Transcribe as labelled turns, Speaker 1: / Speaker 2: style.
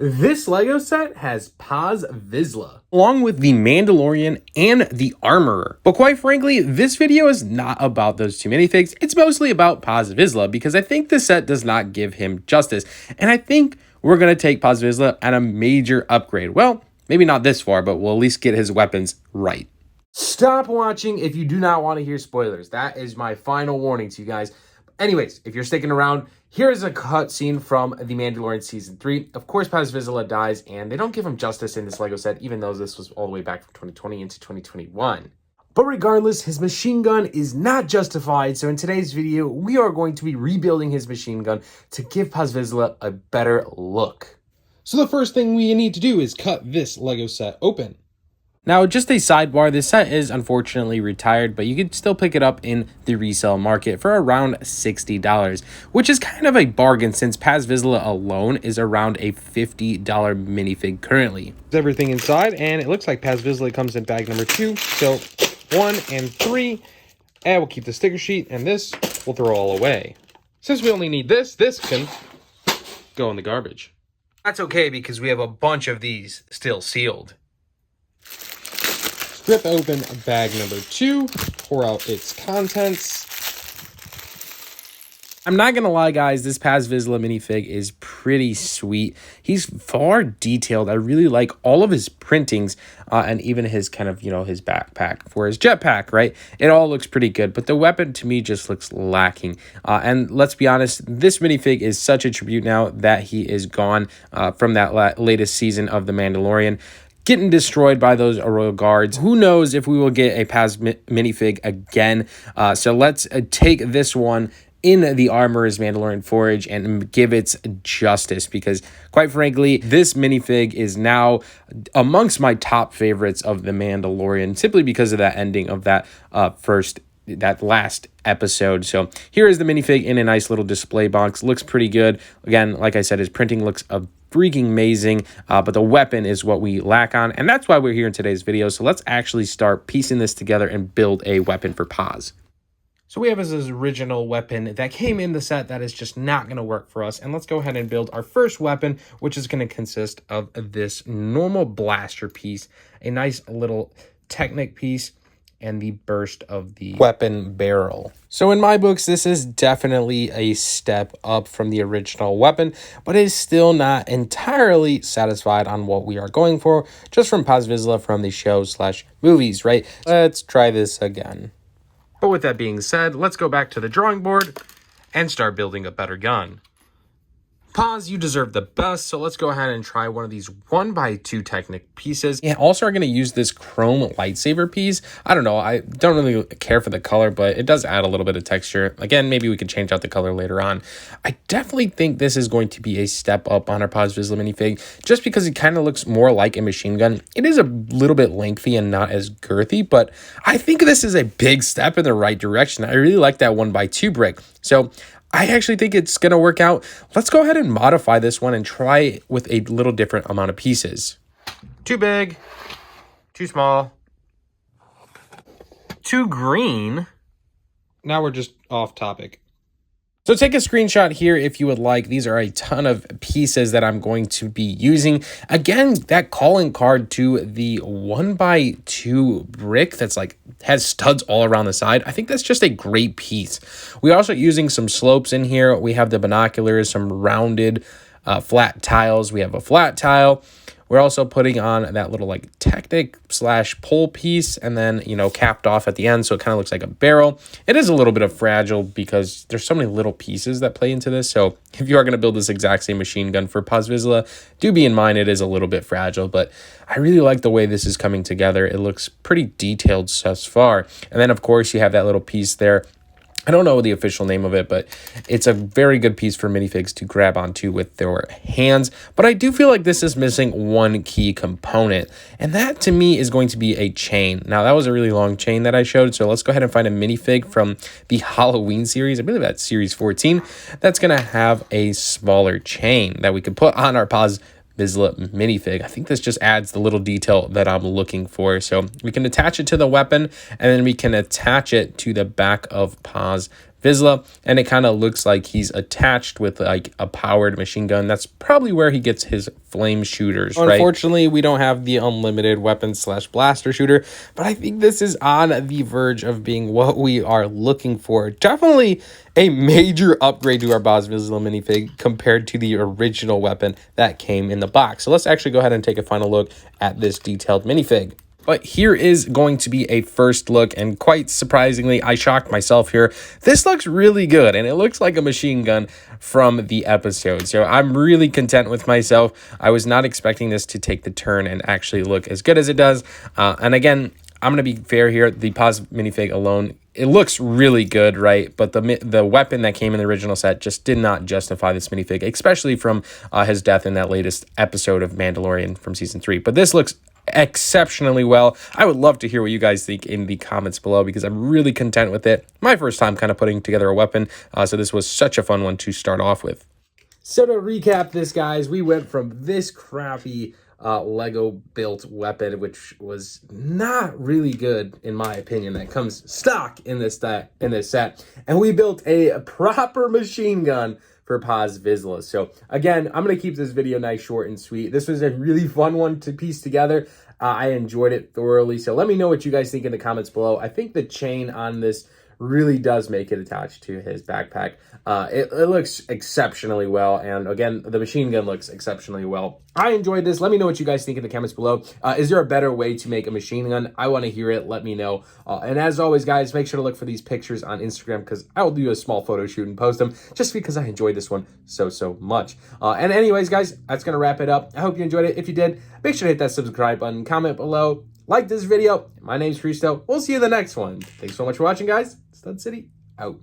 Speaker 1: This Lego set has Paz Vizsla, along with the Mandalorian and the Armorer. But quite frankly, this video is not about those two minifigs. It's mostly about Paz Vizsla because I think this set does not give him justice. And I think we're going to take Paz Vizsla at a major upgrade. Well, maybe not this far, but we'll at least get his weapons right. Stop watching if you do not want to hear spoilers. That is my final warning to you guys. Anyways, if you're sticking around, here's a cutscene from The Mandalorian Season 3. Of course, Paz Vizsla dies, and they don't give him justice in this Lego set, even though this was all the way back from 2020 into 2021. But regardless, his machine gun is not justified, so in today's video, we are going to be rebuilding his machine gun to give Paz Vizsla a better look. So the first thing we need to do is cut this Lego set open. Now, just a sidebar, this set is unfortunately retired, but you can still pick it up in the resale market for around $60, which is kind of a bargain since Paz Vizsla alone is around a $50 minifig currently. Everything inside, and it looks like Paz Vizsla comes in bag number 2, so 1 and 3, and we'll keep the sticker sheet, and this we'll throw all away. Since we only need this can go in the garbage. That's okay because we have a bunch of these still sealed. Strip open bag number 2, pour out its contents. I'm not going to lie, guys, this Paz Vizsla minifig is pretty sweet. He's far detailed. I really like all of his printings and even his kind of, his backpack for his jetpack, right? It all looks pretty good, but the weapon to me just looks lacking. And let's be honest, this minifig is such a tribute now that he is gone from that latest season of The Mandalorian. Getting destroyed by those royal guards. Who knows if we will get a Paz minifig again. So let's take this one in the Armorer's Mandalorian Forge and give it justice because, quite frankly, this minifig is now amongst my top favorites of The Mandalorian simply because of that ending of that last episode. So here is the minifig in a nice little display box. Looks pretty good. Again, like I said, his printing looks freaking amazing, but the weapon is what we lack on, and that's why we're here in today's video. So let's actually start piecing this together and build a weapon for Paz. So we have his original weapon that came in the set that is just not going to work for us, and let's go ahead and build our first weapon, which is going to consist of this normal blaster piece, a nice little Technic piece, and the burst of the weapon barrel. So in my books, this is definitely a step up from the original weapon, but it is still not entirely satisfied on what we are going for, just from Paz Vizsla from the show/movies, right? Let's try this again. But with that being said, let's go back to the drawing board and start building a better gun. Paz, you deserve the best, so let's go ahead and try one of these 1x2 Technic pieces. And also are going to use this chrome lightsaber piece. I don't know, I don't really care for the color, but it does add a little bit of texture. Again, maybe we could change out the color later on. I definitely think this is going to be a step up on our Paz Vizsla minifig, just because it kind of looks more like a machine gun. It is a little bit lengthy and not as girthy, but I think this is a big step in the right direction. I really like that 1x2 brick. So I actually think it's going to work out. Let's go ahead and modify this one and try it with a little different amount of pieces. Too big, too small, too green. Now we're just off topic. So take a screenshot here if you would like. These are a ton of pieces that I'm going to be using. Again, that calling card to the 1x2 brick that's has studs all around the side. I think that's just a great piece. We're also using some slopes in here. We have the binoculars, some rounded flat tiles. We have a flat tile. We're also putting on that little Technic/pole piece and then, capped off at the end. So it kind of looks like a barrel. It is a little bit of fragile because there's so many little pieces that play into this. So if you are going to build this exact same machine gun for Paz Vizsla, do be in mind it is a little bit fragile, but I really like the way this is coming together. It looks pretty detailed thus far. And then of course you have that little piece there. I don't know the official name of it, but it's a very good piece for minifigs to grab onto with their hands. But I do feel like this is missing one key component, and that to me is going to be a chain. Now, that was a really long chain that I showed, so let's go ahead and find a minifig from the Halloween series. I believe that's series 14. That's going to have a smaller chain that we could put on our Paz Vizsla minifig. I think this just adds the little detail that I'm looking for. So we can attach it to the weapon, and then we can attach it to the back of Paz Vizsla, and it kind of looks like he's attached with like a powered machine gun. That's probably where he gets his flame shooters, right? Unfortunately, we don't have the unlimited weapon slash blaster shooter, but I think this is on the verge of being what we are looking for. Definitely a major upgrade to our Paz Vizsla minifig compared to the original weapon that came in the box. So let's actually go ahead and take a final look at this detailed minifig. But here is going to be a first look, and quite surprisingly, I shocked myself here. This looks really good, and it looks like a machine gun from the episode. So I'm really content with myself. I was not expecting this to take the turn and actually look as good as it does. And again, I'm going to be fair here. The Paz minifig alone, it looks really good, right? But the weapon that came in the original set just did not justify this minifig, especially from his death in that latest episode of Mandalorian from season 3. But this looks exceptionally well. I would love to hear what you guys think in the comments below, because I'm really content with it. My first time kind of putting together a weapon, so this was such a fun one to start off with. So to recap this, guys, we went from this crappy Lego built weapon, which was not really good in my opinion, that comes stock in this set, and we built a proper machine gun for Paz Vizsla. So again, I'm going to keep this video nice, short, and sweet. This was a really fun one to piece together. I enjoyed it thoroughly. So let me know what you guys think in the comments below. I think the chain on this really does make it attached to his backpack. It looks exceptionally well, and again, the machine gun looks exceptionally well. I enjoyed this. Let me know what you guys think in the comments below. Is there a better way to make a machine gun? I want to hear it. Let me know. And as always, guys, make sure to look for these pictures on Instagram, because I will do a small photo shoot and post them, just because I enjoyed this one so much. And anyways, guys, that's going to wrap it up. I hope you enjoyed it. If you did, make sure to hit that subscribe button, comment below, like this video. My name's Cristo. We'll see you in the next one. Thanks so much for watching, guys. Stud City out.